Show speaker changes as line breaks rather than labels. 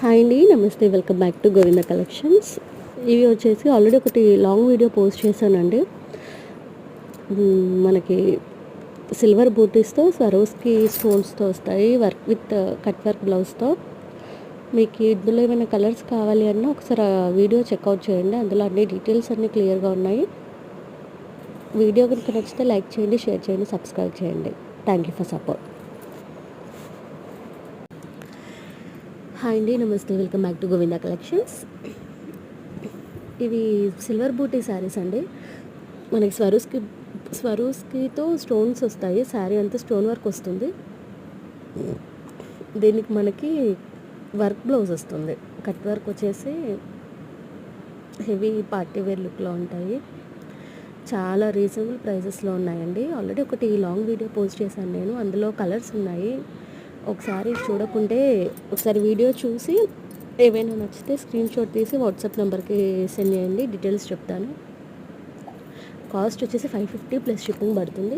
Hi అండి, నమస్తే. Welcome back to Govinda collections. ఇవి వచ్చేసి ఆల్రెడీ ఒకటి లాంగ్ వీడియో పోస్ట్ చేశానండి. మనకి సిల్వర్ బూటీస్తో స్వరోస్కి స్టోన్స్తో వస్తాయి, వర్క్ విత్ కట్ వర్క్ బ్లౌజ్తో. మీకు ఇందులో ఏమైనా కలర్స్ కావాలి అన్నా ఒకసారి ఆ వీడియో చెక్అవుట్ చేయండి. అందులో అన్ని డీటెయిల్స్ అన్నీ క్లియర్గా ఉన్నాయి. వీడియో కనుక నచ్చితే లైక్ చేయండి, షేర్ చేయండి, సబ్స్క్రైబ్ చేయండి. Thank you for support. Hi అండి, నమస్తే. Welcome back to Govinda collections. ఇవి సిల్వర్ బూటీ శారీస్ అండి. మనకి స్వరూస్కితో స్టోన్స్ వస్తాయి. శారీ అంతా స్టోన్ వర్క్ వస్తుంది. దీనికి మనకి వర్క్ బ్లౌజ్ వస్తుంది. కట్ వర్క్ వచ్చేసి హెవీ పార్టీ వేర్ లుక్లో ఉంటాయి. చాలా రీజనబుల్ ప్రైజెస్లో ఉన్నాయండి. ఆల్రెడీ ఒకటి లాంగ్ వీడియో పోస్ట్ చేశాను నేను. అందులో కలర్స్ ఉన్నాయి. ఒకసారి చూడకుంటే ఒకసారి వీడియో చూసి ఏవైనా నచ్చితే స్క్రీన్ షాట్ తీసి వాట్సాప్ నెంబర్కి సెండ్ చేయండి. డీటెయిల్స్ చెప్తాను. కాస్ట్ వచ్చేసి 550 ప్లస్ షిప్పింగ్ పడుతుంది.